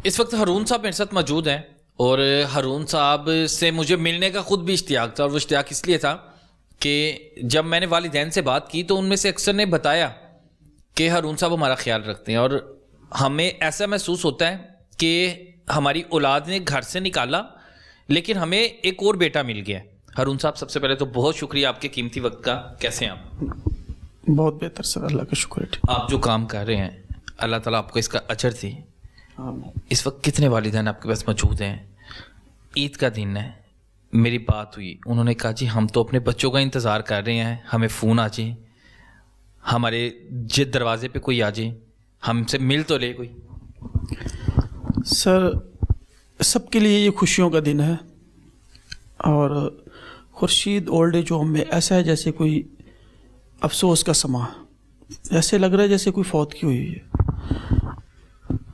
اس وقت ہارون صاحب میرے ساتھ موجود ہیں اور ہارون صاحب سے مجھے ملنے کا خود بھی اشتیاق تھا، اور وہ اشتیاق اس لیے تھا کہ جب میں نے والدین سے بات کی تو ان میں سے اکثر نے بتایا کہ ہارون صاحب ہمارا خیال رکھتے ہیں، اور ہمیں ایسا محسوس ہوتا ہے کہ ہماری اولاد نے گھر سے نکالا لیکن ہمیں ایک اور بیٹا مل گیا ہے۔ ہارون صاحب سب سے پہلے تو بہت شکریہ آپ کے قیمتی وقت کا، کیسے ہیں آپ؟ بہت بہتر سر، اللہ کا شکر ہے۔ آپ جو کام کر رہے ہیں اللہ تعالیٰ آپ کو اس کا اجر دے۔ اس وقت کتنے والدین آپ کے پاس موجود ہیں؟ عید کا دن ہے، میری بات ہوئی، انہوں نے کہا جی ہم تو اپنے بچوں کا انتظار کر رہے ہیں، ہمیں فون آ جائے، ہمارے دروازے پہ کوئی آ جائے، ہم سے مل تو لے کوئی۔ سر سب کے لیے یہ خوشیوں کا دن ہے، اور خورشید اولڈ ایج ہوم میں ایسا ہے جیسے کوئی افسوس کا سما، ایسے لگ رہا ہے جیسے کوئی فوت کی ہوئی ہے۔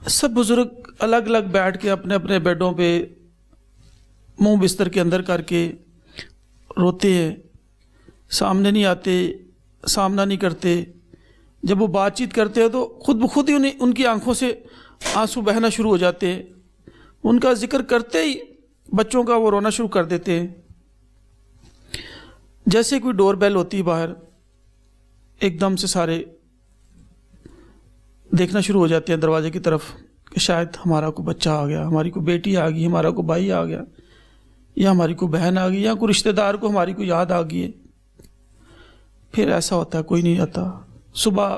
سب بزرگ الگ الگ بیٹھ کے اپنے اپنے بیڈوں پہ منہ بستر کے اندر کر کے روتے ہیں، سامنے نہیں آتے، سامنا نہیں کرتے۔ جب وہ بات چیت کرتے ہیں تو خود بخود ہی ان کی آنکھوں سے آنسو بہنا شروع ہو جاتے ہیں۔ ان کا ذکر کرتے ہی بچوں کا وہ رونا شروع کر دیتے ہیں۔ جیسے کوئی ڈور بیل ہوتی ہے باہر، ایک دم سے سارے دیکھنا شروع ہو جاتے ہیں دروازے کی طرف کہ شاید ہمارا کوئی بچہ آ گیا، ہماری کوئی بیٹی آ گئی، ہمارا کوئی بھائی آ گیا، یا ہماری کوئی بہن آ گئی، یا کوئی رشتہ دار کو ہماری کوئی یاد آ گئی ہے۔ پھر ایسا ہوتا ہے کوئی نہیں آتا، صبح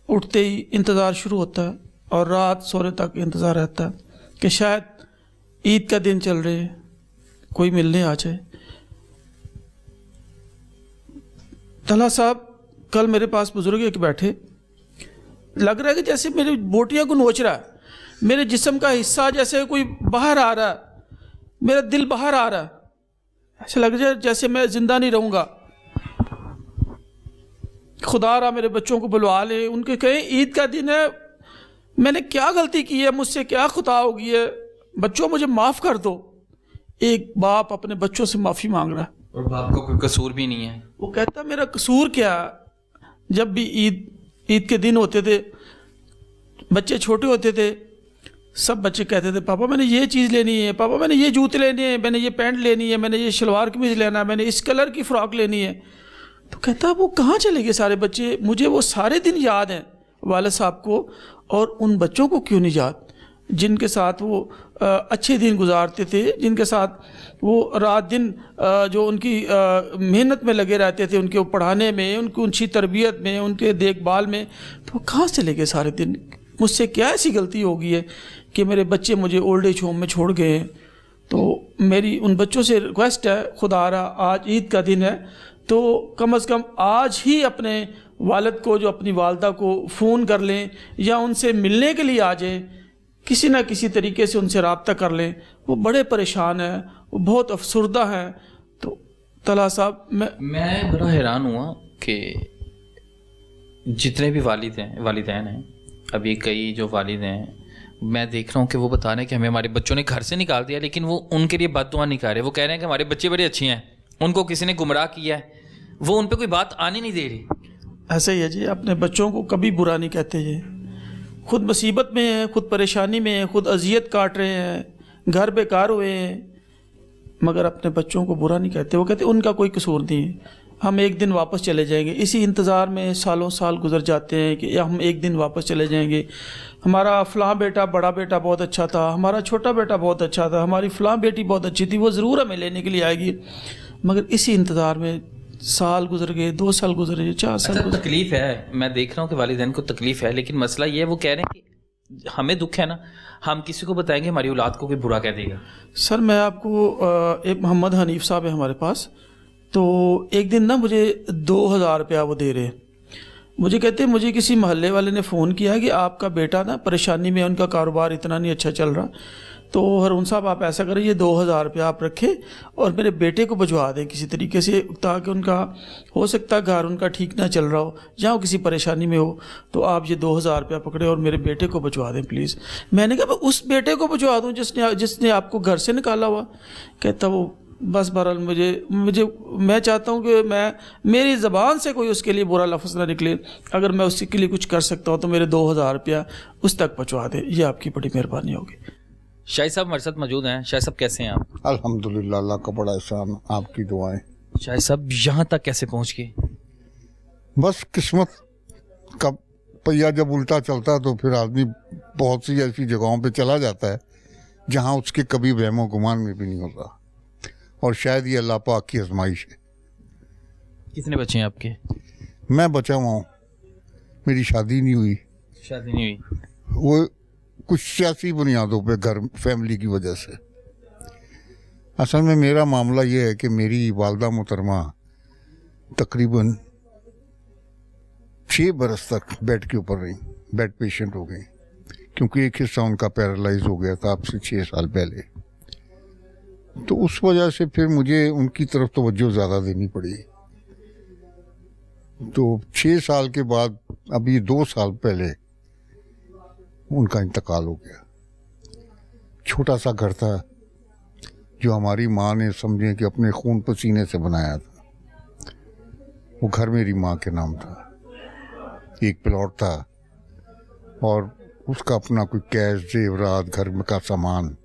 اٹھتے ہی انتظار شروع ہوتا ہے، اور رات سونے تک انتظار رہتا ہے کہ شاید عید کا دن چل رہے ہیں، کوئی ملنے آ جائے۔ طلحہ صاحب کل میرے پاس بزرگ ایک بیٹھے، لگ رہا ہے کہ جیسے میری بوٹیاں کو نوچ رہا ہے، میرے جسم کا حصہ جیسے کوئی باہر آ رہا ہے، میرا دل باہر آ رہا ہے، ایسے لگ رہا ہے جیسے میں زندہ نہیں رہوں گا۔ خدا را میرے بچوں کو بلوا لے، ان کے کہیں عید کا دن ہے، میں نے کیا غلطی کی ہے، مجھ سے کیا خطا ہو گئی ہے، بچوں مجھے معاف کر دو۔ ایک باپ اپنے بچوں سے معافی مانگ رہا ہے، اور باپ کا کوئی قصور بھی نہیں ہے۔ وہ کہتا میرا قصور کیا؟ جب بھی عید کے دن ہوتے تھے، بچے چھوٹے ہوتے تھے، سب بچے کہتے تھے پاپا میں نے یہ چیز لینی ہے، پاپا میں نے یہ جوتے لینے ہیں، میں نے یہ پینٹ لینی ہے، میں نے یہ شلوار قمیض لینا ہے، میں نے اس کلر کی فراک لینی ہے۔ تو کہتا وہ کہاں چلے گئے سارے بچے؟ مجھے وہ سارے دن یاد ہیں والد صاحب کو، اور ان بچوں کو کیوں نہیں یاد جن کے ساتھ وہ اچھے دن گزارتے تھے، جن کے ساتھ وہ رات دن جو ان کی محنت میں لگے رہتے تھے، ان کے پڑھانے میں، ان کی اچھی تربیت میں، ان کے دیکھ بھال میں۔ تو وہ کہاں چلے گئے سارے دن؟ مجھ سے کیا ایسی غلطی ہو گئی ہے کہ میرے بچے مجھے اولڈ ایج ہوم میں چھوڑ گئے ہیں؟ تو میری ان بچوں سے ریکویسٹ ہے، خدا را آج عید کا دن ہے تو کم از کم آج ہی اپنے والد کو، جو اپنی والدہ کو فون کر لیں، یا ان سے ملنے کے لیے آ جائیں، کسی نہ کسی طریقے سے ان سے رابطہ کر لیں۔ وہ بڑے پریشان ہیں، وہ بہت افسردہ ہیں۔ تو طلحہ صاحب میں بڑا حیران ہوا کہ جتنے بھی والدین ہیں، ابھی کئی جو والد ہیں میں دیکھ رہا ہوں کہ وہ بتا رہے ہیں کہ ہمیں ہمارے بچوں نے گھر سے نکال دیا، لیکن وہ ان کے لیے بد دعا نہیں کر رہے۔ وہ کہہ رہے ہیں کہ ہمارے بچے بڑے اچھے ہیں، ان کو کسی نے گمراہ کیا ہے، وہ ان پہ کوئی بات آنے نہیں دے رہی۔ ایسا ہی ہے جی، اپنے بچوں کو کبھی برا نہیں کہتے جی۔ خود مصیبت میں ہیں، خود پریشانی میں ہیں، خود اذیت کاٹ رہے ہیں، گھر بیکار ہوئے ہیں، مگر اپنے بچوں کو برا نہیں کہتے۔ وہ کہتے ان کا کوئی قصور نہیں ہے، ہم ایک دن واپس چلے جائیں گے۔ اسی انتظار میں سالوں سال گزر جاتے ہیں کہ ہم ایک دن واپس چلے جائیں گے، ہمارا فلاں بیٹا، بڑا بیٹا بہت اچھا تھا، ہمارا چھوٹا بیٹا بہت اچھا تھا، ہماری فلاں بیٹی بہت اچھی تھی، وہ ضرور ہمیں لینے کے لیے آئے گی۔ مگر اسی انتظار میں سال گزر گئے، 2 سال گزر گئے، 4 سال گزر گئے۔ تکلیف ہے، میں دیکھ رہا ہوں کہ والدین کو تکلیف ہے، لیکن مسئلہ یہ ہے وہ کہہ رہے ہیں کہ ہمیں دکھ ہے نا، ہم کسی کو بتائیں گے ہماری اولاد کو کوئی برا کہہ دے گا۔ سر میں آپ کو ایک محمد حنیف صاحب ہے ہمارے پاس، تو ایک دن نا مجھے 2000 روپیہ وہ دے رہے، مجھے کہتے ہیں مجھے کسی محلے والے نے فون کیا کہ آپ کا بیٹا نا پریشانی میں، ان کا کاروبار اتنا نہیں اچھا چل رہا، تو ہارون صاحب آپ ایسا کریں، یہ 2000 روپیہ آپ رکھیں اور میرے بیٹے کو بھجوا دیں کسی طریقے سے، تاکہ ان کا ہو سکتا ہے گھر ان کا ٹھیک نہ چل رہا ہو یا وہ کسی پریشانی میں ہو، تو آپ یہ 2000 روپیہ پکڑیں اور میرے بیٹے کو بھجوا دیں پلیز۔ میں نے کہا میں اس بیٹے کو بھجوا دوں جس نے آپ کو گھر سے نکالا ہوا؟ کہتا وہ बस बहरहाल मुझे मैं चाहता हूँ कि मेरी ज़बान से कोई उसके लिए बुरा लफ्ज़ ना निकले, अगर मैं उसके लिए कुछ कर सकता हूँ तो मेरे 2000 रुपया उस तक पहुँचवा दे, ये आपकी बड़ी मेहरबानी होगी। शाहिद साहब हमारे साथ मौजूद हैं। शाहिद साहब कैसे हैं आप? अल्हम्दुलिल्लाह, अल्लाह का बड़ा एहसान, आपकी दुआएं। शाहिद साहब यहाँ तक कैसे पहुँच गए? बस किस्मत का पहिया जब उल्टा चलता है तो फिर आदमी बहुत सी ऐसी जगहों पे चला जाता है जहाँ उसके कभी वहमो गुमान में भी नहीं होता, और शायद ये अल्लाह पाक की आजमाइश है। कितने बच्चे हैं आपके? मैं बचा हुआ हूँ, मेरी शादी नहीं हुई। शादी नहीं हुई? वो कुछ सियासी बुनियादों पे, घर फैमिली की वजह से। असल में मेरा मामला ये है कि मेरी वालदा मोहतरमा तकरीबन 6 बरस तक बेड के ऊपर रही, बेड पेशेंट हो गई, क्योंकि एक हिस्सा उनका पैरालाइज हो गया था अब से 6 साल पहले। तो उस वजह से फिर मुझे उनकी तरफ तवज्जो ज़्यादा देनी पड़ी। तो 6 साल के बाद अभी 2 साल पहले उनका इंतकाल हो गया। छोटा सा घर था जो हमारी माँ ने समझे कि अपने खून पसीने से बनाया था। वो घर मेरी माँ के नाम था, एक प्लॉट था और उसका अपना कोई कैश, जेवरात, घर में का सामान।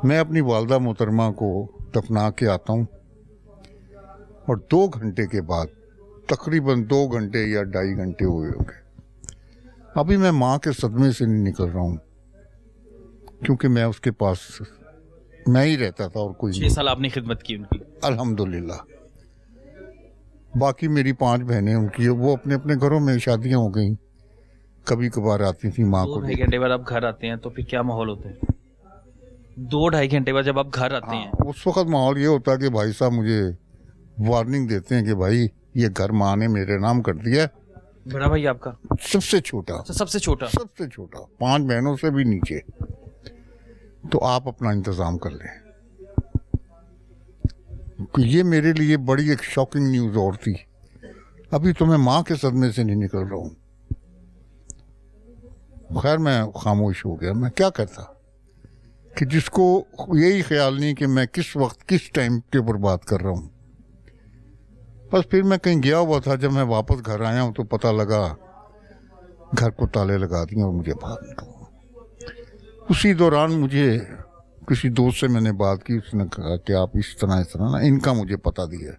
मैं अपनी वालदा मोहतरमा को दफना के आता हूँ और 2 घंटे के बाद, तकरीबन 2 घंटे या 2.5 घंटे हुए होंगे, अभी मैं माँ के सदमे से नहीं निकल रहा हूँ, क्योंकि मैं उसके पास मैं ही रहता था और कोई 6 साल आपने खिदमत की उनकी? अल्हम्दुलिल्लाह। बाकी मेरी 5 बहनें उनकी, वो अपने अपने घरों में शादियाँ हो गई, कभी कभार आती थी माँ को। 2-2.5 घंटे बाद आप घर आते हैं तो फिर क्या माहौल होता है? 2-2.5 घंटे बाद जब आप घर आते हैं, उस वक्त माहौल ये होता है कि भाई साहब मुझे वार्निंग देते हैं कि भाई ये घर माँ ने मेरे नाम कर दिया है। बड़ा भाई आपका? सबसे छोटा, अच्छा, सबसे छोटा? सबसे छोटा, 5 बहनों से भी नीचे। तो आप अपना इंतजाम कर लें। ये मेरे लिए बड़ी एक शॉकिंग न्यूज़ और थी। अभी तो मैं माँ के सदमे से नहीं निकल रहा हूँ। खैर मैं खामोश हो गया। मैं क्या करता कि जिसको यही ख्याल नहीं कि मैं किस वक्त किस टाइम के ऊपर बात कर रहा हूँ। बस फिर मैं कहीं गया हुआ था, जब मैं वापस घर आया हूँ तो पता लगा घर को ताले लगा दिए और मुझे भाग निकला। उसी दौरान मुझे किसी दोस्त से मैंने बात की, उसने कहा कि आप इस तरह ना, इनका मुझे पता दिया।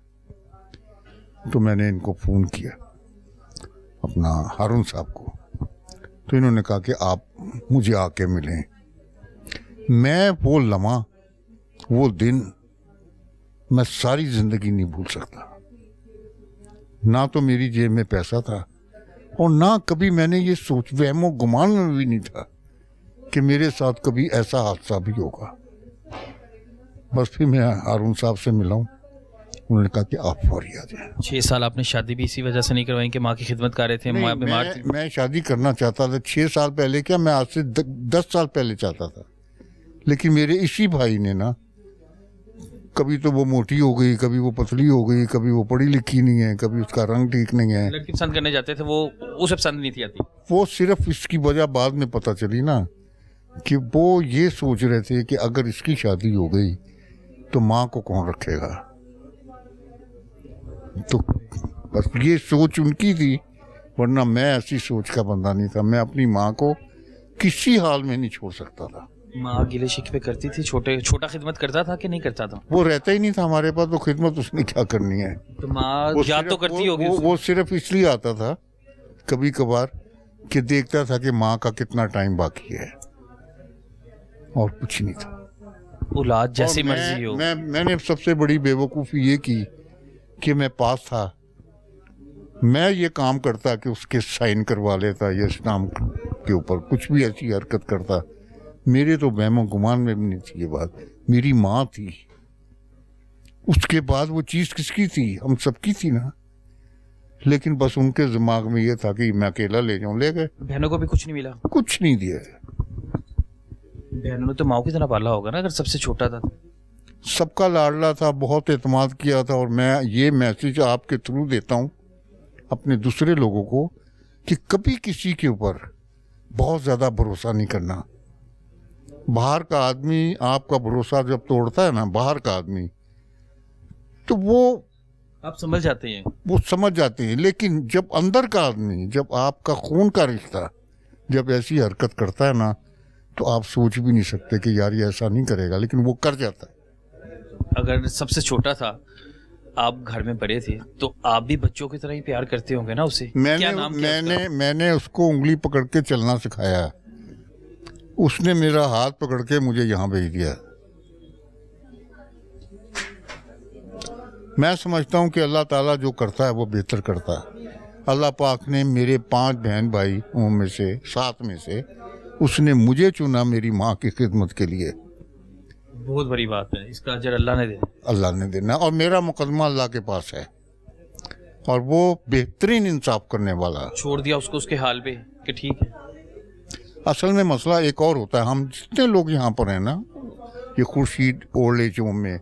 तो मैंने इनको फ़ोन किया, अपना हारून साहब को। तो इन्होंने कहा कि आप मुझे आके मिलें। मैं वो लम्हा, वो दिन मैं सारी ज़िंदगी नहीं भूल सकता। ना तो मेरी जेब में पैसा था और ना कभी मैंने ये सोच, वहमो गुमान में भी नहीं था कि मेरे साथ कभी ऐसा हादसा भी होगा। बस फिर मैं हारून साहब से मिला हूँ, उन्होंने कहा कि आप फौरी आ जाएं। 6 साल आपने शादी भी इसी वजह से नहीं करवाई कि माँ की खिदमत कर रहे थे, माँ बीमार थी? मैं शादी करना चाहता था 6 साल पहले, क्या मैं आज से 10 साल पहले चाहता था। लेकिन मेरे इसी भाई ने ना, कभी तो वो मोटी हो गई, कभी वो पतली हो गई, कभी वो पढ़ी लिखी नहीं है, कभी उसका रंग ठीक नहीं है। लड़की पसंद करने जाते थे, वो उसे पसंद नहीं थी आती। वो सिर्फ इसकी वजह बाद में पता चली ना, कि वो ये सोच रहे थे कि अगर इसकी शादी हो गई तो माँ को कौन रखेगा। तो बस ये सोच उनकी थी, वरना मैं ऐसी सोच का बंदा नहीं था। मैं अपनी माँ को किसी हाल में नहीं छोड़ सकता था। माँ गिले शिकवे करती थी? छोटा खिदमत करता था कि नहीं करता था? वो रहता ही नहीं था हमारे पास, तो खिदमत उसने क्या करनी है। तो माँ वो याद सिर्फ- तो करती होगी वो सिर्फ इसलिए आता था कभी कभार कि देखता था कि माँ का कितना टाइम बाकी है, और कुछ नहीं था। औलाद जैसी और मर्जी हो। मैंने सबसे बड़ी बेवकूफ़ी ये की कि मैं पास था, मैं ये काम करता कि उसके साइन करवा लेता, ये स्टाम के ऊपर कुछ भी ऐसी हरकत करता। मेरे तो वहमो गुमान में भी नहीं थी ये बात। मेरी माँ थी, उसके बाद वो चीज़ किसकी थी? हम सबकी थी ना। लेकिन बस उनके दिमाग में ये था कि मैं अकेला ले जाऊं, ले गए। बहनों को भी कुछ नहीं मिला? कुछ नहीं दिया। बहनों ने तो माँ की तरह पाला होगा ना, अगर सबसे छोटा था। सबका लाडला था, बहुत एतमाद किया था। और मैं ये मैसेज आपके थ्रू देता हूँ अपने दूसरे लोगों को कि कभी किसी के ऊपर बहुत ज़्यादा भरोसा नहीं करना। बाहर का आदमी आपका भरोसा जब तोड़ता है ना, बाहर का आदमी, तो वो आप समझ जाते हैं। वो समझ जाते हैं। लेकिन जब अंदर का आदमी, जब आपका खून का रिश्ता जब ऐसी हरकत करता है ना, तो आप सोच भी नहीं सकते कि यार ये ऐसा नहीं करेगा, लेकिन वो कर जाता है। अगर सबसे छोटा था, आप घर में बड़े थे, तो आप भी बच्चों की तरह ही प्यार करते होंगे ना उसे। क्या नाम क्या उसका? मैंने उसको उंगली पकड़ के चलना सिखाया, उसने मेरा हाथ पकड़ के मुझे यहाँ भेज दिया। मैं समझता हूँ कि अल्लाह ताला जो करता है वो बेहतर करता है। अल्लाह पाक ने मेरे 5 बहन भाई में से 7 में से उसने मुझे चुना मेरी माँ की खिदमत के लिए। बहुत बड़ी बात है, इसका अजर अल्लाह ने देना। अल्लाह ने देना, और मेरा मुकदमा अल्लाह के पास है, और वो बेहतरीन इंसाफ करने वाला है। छोड़ दिया उसको उसके हाल पे कि ठीक है। असल में मसला एक और होता है। हम जितने लोग यहाँ पर हैं ना, ये खुर्शीद ओल्ड एज होम में,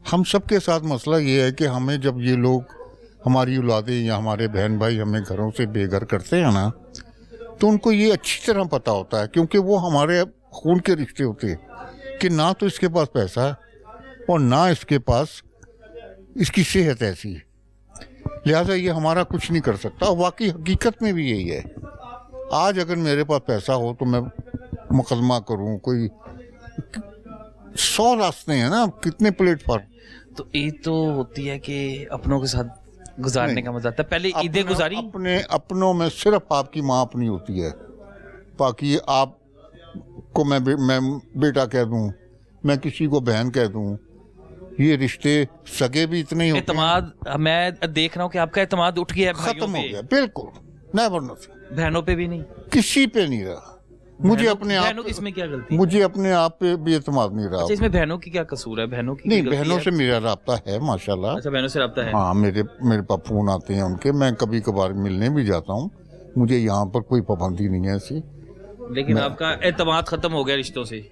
हम सबके साथ मसला ये है कि हमें जब ये लोग, हमारी औलादें या हमारे बहन भाई हमें घरों से बेघर करते हैं ना, तो उनको ये अच्छी तरह पता होता है, क्योंकि वो हमारे खून के रिश्ते होते हैं, कि ना तो इसके पास पैसा है और ना इसके पास इसकी सेहत ऐसी है, लिहाजा ये हमारा कुछ नहीं कर सकता। और वाकई हकीकत में भी यही है। आज अगर मेरे पास पैसा हो तो मैं मुकदमा करूं, कोई 100 रास्ते हैं ना, कितने प्लेटफॉर्म। तो ईद तो होती है कि अपनों के साथ गुजारने का मजा आता है। पहले ईदें गुजारी अपने अपनों में सिर्फ आपकी माँ अपनी होती है, बाकी आप को मैं बेटा कह दूं, मैं किसी को बहन कह दूं, ये रिश्ते सगे भी इतने ही होते हैं। एतमाद, मैं देख रहा हूँ कि आपका एतमाद उठ गया है भाइयों खत्म हो पे। गया, बिल्कुल नेवर नथिंग। बहनों पे भी नहीं, किसी पे नहीं रहा। मुझे अपने बहनों आप, की इसमें क्या गलती है? मुझे अपने आप पे भी एतमाद नहीं रहा। अच्छा, इसमें बहनों की क्या कसूर है? बहनों की नहीं, गलती बहनों है? से मेरा राब्ता है माशाल्लाह। अच्छा, बहनों से रब्ता है। हाँ, मेरे पास फोन आते हैं उनके, मैं कभी कभार मिलने भी जाता हूँ। मुझे यहाँ पर कोई पाबंदी नहीं है ऐसी। लेकिन आपका एतमाद खत्म हो गया रिश्तों से।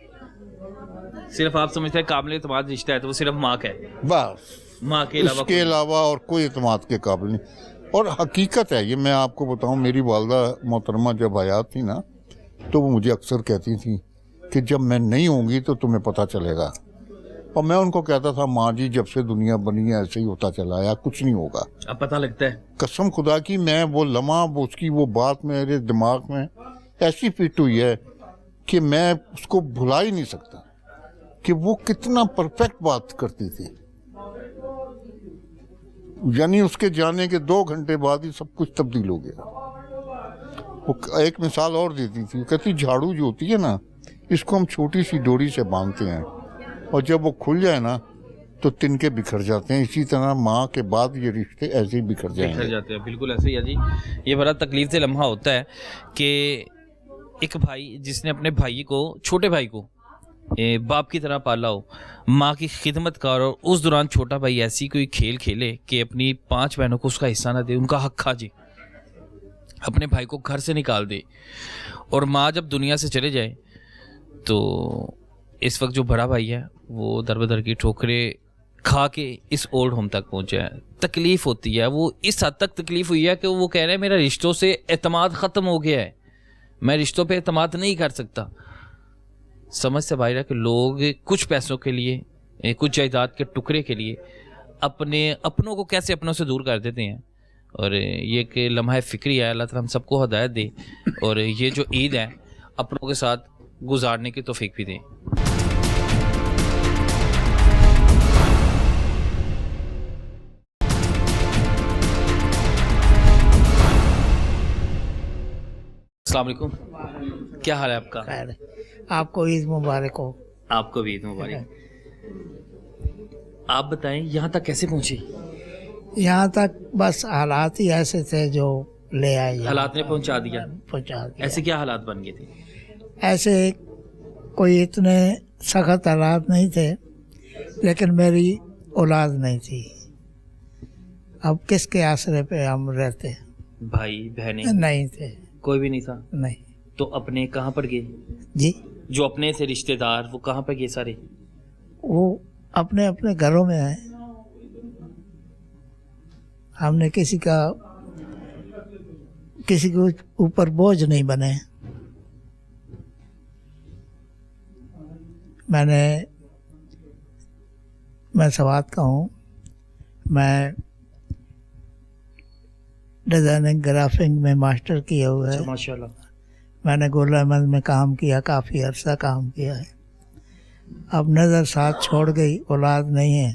सिर्फ आप समझते हैं काबिल एतमाद रिश्ता है तो वो सिर्फ माँ का है, बस, माँ के अलावा इसके अलावा और कोई एतमाद के काबिल नहीं। और हकीकत है ये, मैं आपको बताऊं, मेरी वालदा मोहतरमा जब हयात थी ना, तो वो मुझे अक्सर कहती थी कि जब मैं नहीं होंगी तो तुम्हें पता चलेगा। और मैं उनको कहता था, माँ जी जब से दुनिया बनी है ऐसे ही होता चला है, कुछ नहीं होगा। अब पता लगता है। कसम खुदा की, मैं वो लम्हा, वो उसकी वो बात मेरे दिमाग में ऐसी फिट हुई है कि मैं उसको भुला ही नहीं सकता कि वो कितना परफेक्ट बात करती थी। यानी उसके जाने के 2 घंटे बाद ही सब कुछ तब्दील हो गया। वो एक मिसाल और देती थी, कहती झाड़ू जो होती है ना, इसको हम छोटी सी डोरी से बांधते हैं, और जब वो खुल जाए ना तो तिनके बिखर जाते हैं। इसी तरह माँ के बाद ये रिश्ते ऐसे ही बिखर जाएंगे। जाते हैं, बिल्कुल ऐसे ही है जी। ये बड़ा तकलीफ से लम्हा होता है कि एक भाई जिसने अपने भाई को, छोटे भाई को बाप की तरह पाला हो, माँ की खिदमत कर, और उस दौरान छोटा भाई ऐसी कोई खेल खेले कि अपनी 5 बहनों को उसका हिस्सा ना दे, उनका हक खा जे, अपने भाई को घर से निकाल दे, और माँ जब दुनिया से चले जाए तो इस वक्त जो बड़ा भाई है वो दर बदर की ठोकरें खा के इस ओल्ड होम तक पहुंचा है। तकलीफ होती है, वो इस हद तक तकलीफ हुई है कि वो कह रहे हैं मेरा रिश्तों से एतमाद ख़त्म हो गया है, मैं रिश्तों पे एतमाद नहीं कर सकता। समझ से बाहर है कि लोग कुछ पैसों के लिए, कुछ जायदाद के टुकड़े के लिए अपनों को कैसे अपनों से दूर कर देते हैं। और ये कि लम्हा फ़िक्री है, अल्लाह ताला हम सबको हदायत दे, और ये जो ईद है अपनों के साथ गुजारने की तौफीक भी दे। अस्सलाम वालेकुम, क्या हाल है आपका? खैर, आपको ईद मुबारक हो। आपको भी ईद मुबारक। आप बताएं यहाँ तक कैसे पहुँचे? यहाँ तक बस हालात ही ऐसे थे जो ले आए, हालात ने पहुँचा दिया। पहुँचा दिया। ऐसे क्या हालात बन गए थे? ऐसे कोई इतने सख्त हालात नहीं थे, लेकिन मेरी औलाद नहीं थी। अब किसके आसरे पे हम रहते? भाई बहनें नहीं थे, कोई भी नहीं था। नहीं तो अपने कहाँ पर गए? जी, जो अपने थे रिश्तेदार वो कहाँ पर गए सारे? वो अपने अपने घरों में हैं। हमने किसी के ऊपर बोझ नहीं बने। मैं सवात का हूँ, मैं डिज़ाइनिंग ग्राफिंग में मास्टर किया हुआ है। माशाल्लाह। मैंने गुल अहमद में काम किया, काफ़ी अरसा काम किया है। अब नज़र साथ छोड़ गई, औलाद नहीं है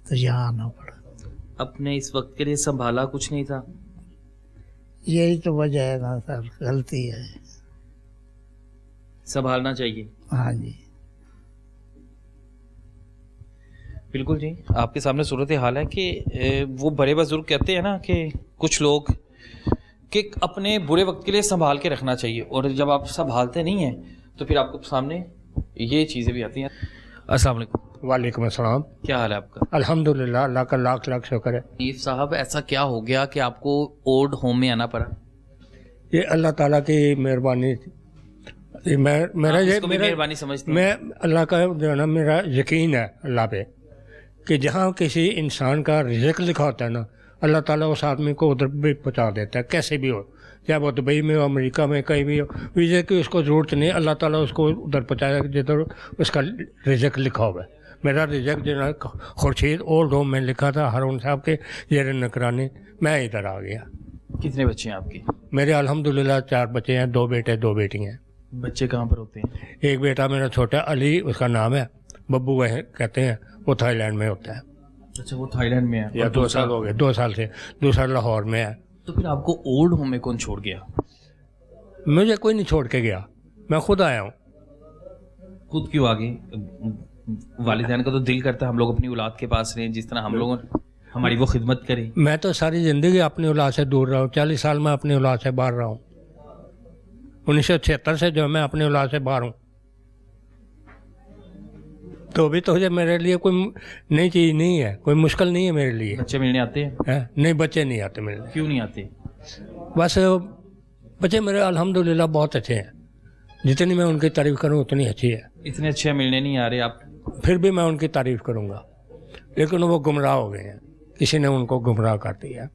तो यहाँ आना पड़ा। अपने इस वक्त के लिए संभाला कुछ नहीं था? यही तो वजह है ना सर, गलती है। संभालना चाहिए। हाँ जी। बिल्कुल जी, आपके सामने सूरत हाल है कि वो बड़े बुजुर्ग कहते हैं ना कि कुछ लोग कि अपने बुरे वक्त के लिए संभाल के रखना चाहिए, और जब आप संभालते नहीं हैं तो फिर आपको सामने ये चीज़ें भी आती हैं। अस्सलाम वालेकुम। वालेकुम अस्सलाम। क्या हाल है आपका? अल्हम्दुलिल्लाह, अल्लाह का लाख लाख शुक्र है। हनीफ साहब, ऐसा क्या हो गया कि आपको ओल्ड होम में आना पड़ा? ये अल्लाह ताला की मेहरबानी थी। ये मेरा ये इसको भी मेहरबानी समझते हैं? मैं अल्लाह का जो है ना, मेरा यकीन है अल्लाह पे कि जहाँ किसी इंसान का रिज़्क़ लिखा होता है ना, अल्लाह ताला उस आदमी को उधर भी पहुँचा देता है, कैसे भी हो, चाहे वो दुबई में हो, अमेरिका में, कहीं भी हो। वीज़े की उसको ज़रूरत नहीं, अल्लाह ताला उसको उधर पहुँचाया जिधर उसका रिज़्क़ लिखा हुआ है। मेरा रिज़्क़ जो है खुर्शीद ओल्ड होम में लिखा था, हारून साहब के ज़ेर निगरानी, मैं इधर आ गया। कितने बच्चे हैं आपके? मेरे अल्हम्दुलिल्लाह 4 बच्चे हैं, 2 बेटे 2 बेटियाँ हैं। बच्चे कहाँ पर होते हैं? एक बेटा मेरा छोटा अली, उसका नाम है, बब्बू वह कहते हैं, वो थाईलैंड में होता है। अच्छा, वो थाईलैंड में है। या और 2 साल हो गए, 2 साल से। दूसरा लाहौर में है। तो फिर आपको ओल्ड होम में कौन छोड़ गया? मुझे कोई नहीं छोड़ के गया, मैं खुद आया हूँ। खुद क्यों आगे? वालिदैन का तो दिल करता है हम लोग अपनी औलाद के पास रहें, जिस तरह हम लोग हमारी वो खिदमत करें। मैं तो सारी ज़िंदगी अपनी औलाद से दूर रहा हूँ, 40 साल मैं अपनी औलाद से बाहर रहा हूँ। 1976 से जो मैं अपनी औलाद से बाहर हूँ, तो भी तो मेरे लिए कोई नई चीज़ नहीं है, कोई मुश्किल नहीं है मेरे लिए। बच्चे मिलने आते हैं? है? नहीं, बच्चे नहीं आते मिलने। क्यों नहीं आते? बस बच्चे मेरे अल्हम्दुलिल्लाह बहुत अच्छे हैं, जितनी मैं उनकी तारीफ़ करूँ उतनी अच्छी है। इतने अच्छे मिलने नहीं आ रहे आप? फिर भी मैं उनकी तारीफ़ करूँगा, लेकिन वो गुमराह हो गए हैं, किसी ने उनको गुमराह कर दिया।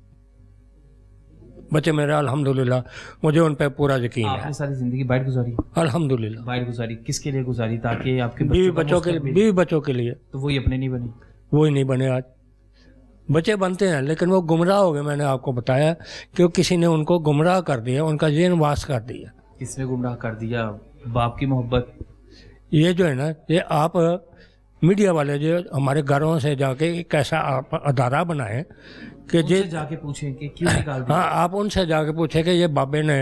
बच्चे मेरा अल्हम्दुलिल्लाह, मुझे उन पर पूरा यकीन है। आपने सारी जिंदगी बाहर गुजारी? अल्हम्दुलिल्लाह। बाहर गुजारी किसके लिए गुजारी? ताकि आपके बीवी बच्चों के लिए। तो वही अपने नहीं बने? वो ही नहीं बने। आज बच्चे बनते हैं लेकिन वो गुमराह हो गए। मैंने आपको बताया कि किसी ने उनको गुमराह कर दिया, उनका ज़हन वास कर दिया। किसने गुमराह कर दिया? बाप की मोहब्बत? ये जो है ना, ये आप मीडिया वाले जो हमारे घरों से जाके एक ऐसा आप अदारा बनाएं कि उनसे जाके पूछें कि क्यों निकाल दिया। हाँ, आप उनसे जाके पूछें कि ये बाबे ने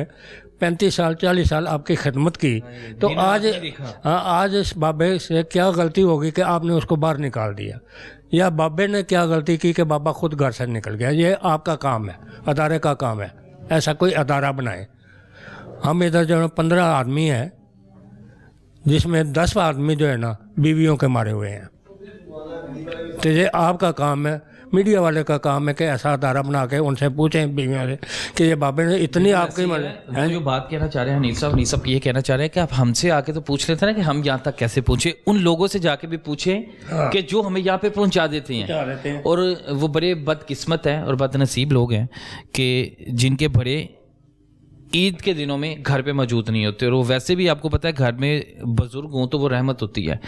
35 साल 40 साल आपकी खिदमत की, तो आज हाँ, आज इस बाबे से क्या गलती होगी कि आपने उसको बाहर निकाल दिया, या बाबे ने क्या गलती की कि बाबा खुद घर से निकल गया। ये आपका काम है, अदारे का काम है, ऐसा कोई अदारा बनाए। हम इधर जो 15 आदमी हैं, जिसमें 10 आदमी जो है ना बीवियों के मारे हुए हैं। तो ये आपका काम है, मीडिया वाले का काम है कि ऐसा अदारा बना के उनसे पूछें बीवियों से कि ये बाबे ने इतनी आपकी वो जो बात कहना चाह रहे हैं हनीफ साहब ये कहना चाह रहे हैं कि आप हमसे आके तो पूछ लेते ना कि हम यहाँ तक कैसे पहुँचे। उन लोगों से जाके भी पूछें कि जो हमें यहाँ पे पहुँचा देते हैं। और वो बड़े बदकिस्मत हैं और बदनसीब लोग हैं कि जिनके बड़े ईद के दिनों में घर पे मौजूद नहीं होते। और वो वैसे भी आपको पता है घर में बुजुर्ग हों तो वो रहमत होती है,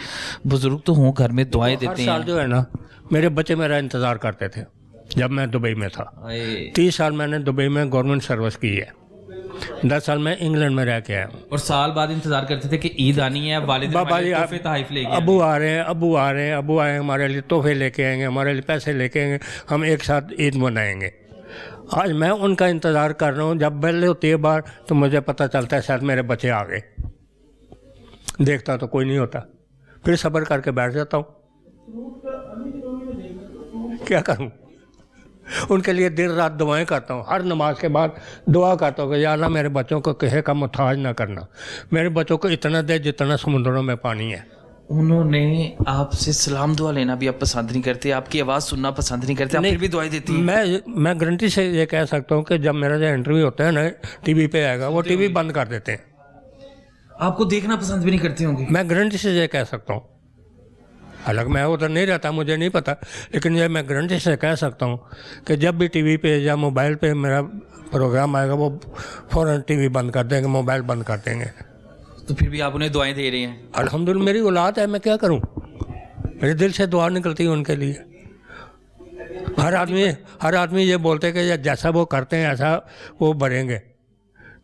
बुजुर्ग तो हों घर में दुआएं देते हैं। जो है ना, मेरे बच्चे मेरा इंतज़ार करते थे जब मैं दुबई में था। 30 साल मैंने दुबई में गवर्नमेंट सर्विस की है, 10 साल मैं इंग्लैंड में रह के आया हूँ। और साल बाद इंतजार करते थे कि ईद आनी है, वालिद तोहफे तोहफे लेके अबू आ रहे हैं, अबू आ रहे हैं, अबू आए हमारे लिए तोहफे लेके आएंगे, हमारे लिए पैसे लेके आएंगे, हम एक साथ ईद मनाएंगे। आज मैं उनका इंतज़ार कर रहा हूँ। जब बेल होती है बार तो मुझे पता चलता है शायद मेरे बच्चे आ गए। देखता तो कोई नहीं होता, फिर सब्र करके बैठ जाता हूँ। क्या करूँ? उनके लिए दिन रात दुआएं करता हूँ, हर नमाज के बाद दुआ करता हूँ कि या अल्लाह मेरे बच्चों को कहे का मुताज ना करना, मेरे बच्चों को इतना दे जितना समुद्रों में पानी है। उन्होंने आपसे सलाम दुआ लेना भी आप पसंद नहीं करते, आपकी आवाज़ सुनना पसंद नहीं करते, आप फिर भी दुआएं देती हैं। मैं गारंटी से ये कह सकता हूँ कि जब मेरा जो इंटरव्यू होता है ना टीवी पे आएगा, वो टीवी बंद कर देते हैं। आपको देखना पसंद भी नहीं करते होंगे? मैं गारंटी से ये कह सकता हूँ। हालांकि मैं उधर नहीं रहता, मुझे नहीं पता, लेकिन ये मैं गारंटी से कह सकता हूँ कि जब भी टीवी पे या मोबाइल पे मेरा प्रोग्राम आएगा, वो फ़ौरन टीवी बंद कर देंगे, मोबाइल बंद कर देंगे। तो फिर भी आप उन्हें दुआएं दे रहे हैं? अल्हम्दुलिल्लाह, मेरी औलाद है, मैं क्या करूं? मेरे दिल से दुआ निकलती है उनके लिए। हर आदमी ये बोलते हैं कि जैसा वो करते हैं ऐसा वो बढ़ेंगे,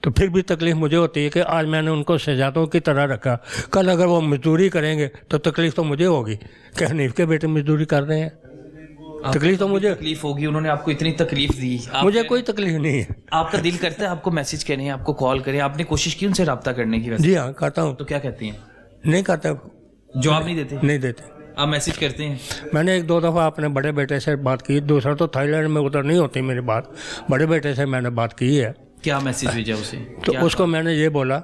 तो फिर भी तकलीफ़ मुझे होती है कि आज मैंने उनको शहजादों की तरह रखा, कल अगर वो मजदूरी करेंगे तो तकलीफ़ तो मुझे होगी कि हनीफ के बेटे मजदूरी कर रहे हैं, तकलीफ़ तो मुझे तकलीफ होगी, उन्होंने आपको इतनी तकलीफ दी, मुझे कोई तकलीफ़ नहीं है। आपका दिल करता है आपको मैसेज करें, आपको कॉल करें, आपने कोशिश की उनसे रब्ता करने की? वैसे जी हाँ करता हूँ। तो क्या कहती हैं? नहीं करता, जवाब नहीं देते? नहीं देते। आप मैसेज करते हैं? मैंने एक दो दफ़ा अपने बड़े बेटे से बात की, दूसरा तो थाईलैंड में उधर नहीं होती मेरी बात, बड़े बेटे से मैंने बात की है। क्या मैसेज भेजा उसे? तो क्या उसको मैंने ये बोला,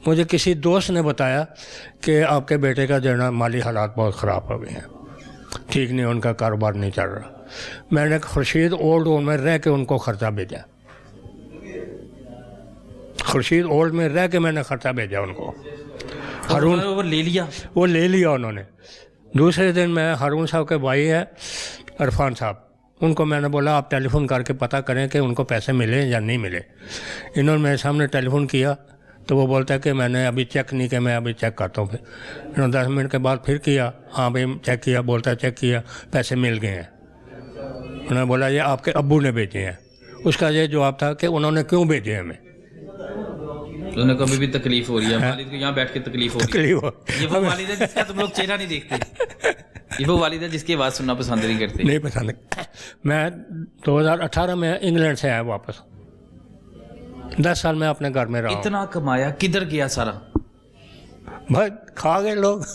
मुझे किसी दोस्त ने बताया कि आपके बेटे का जो है ना माली हालात बहुत ख़राब हो गए हैं, ठीक नहीं, उनका कारोबार नहीं चल रहा। मैंने खुर्शीद ओल्ड होम में रह के उनको ख़र्चा भेजा, खुर्शीद ओल्ड में रह के मैंने ख़र्चा भेजा उनको। हारून वो ले लिया? वो ले लिया उन्होंने। दूसरे दिन मैं हारून साहब के भाई है इरफान साहब, उनको मैंने बोला आप टेलीफ़ोन करके पता करें कि उनको पैसे मिले या नहीं मिले। इन्होंने मेरे सामने टेलीफ़ोन किया तो वो बोलता है कि मैंने अभी चेक नहीं किया, मैं अभी चेक करता हूँ। फिर इन्होंने 10 मिनट के बाद फिर किया, हाँ भाई चेक किया, बोलता है चेक किया, पैसे मिल गए हैं। उन्होंने बोला ये आपके अब्बू ने भेजे हैं। उसका ये जवाब था कि उन्होंने क्यों भेजे हमें। उन्हें कभी भी तकलीफ हो रही है, वालिद को यहाँ बैठ के तकलीफ हो रही है। ये वो वालिद है जिसका तुम लोग चेहरा नहीं देखते, ये वो वालिद है जिसकी आवाज़ सुनना पसंद नहीं करते। नहीं पसंद। मैं 2018 में इंग्लैंड से आया वापस, 10 साल मैं अपने घर में रहा। इतना कमाया, किधर गया सारा? भाई खा गए लोग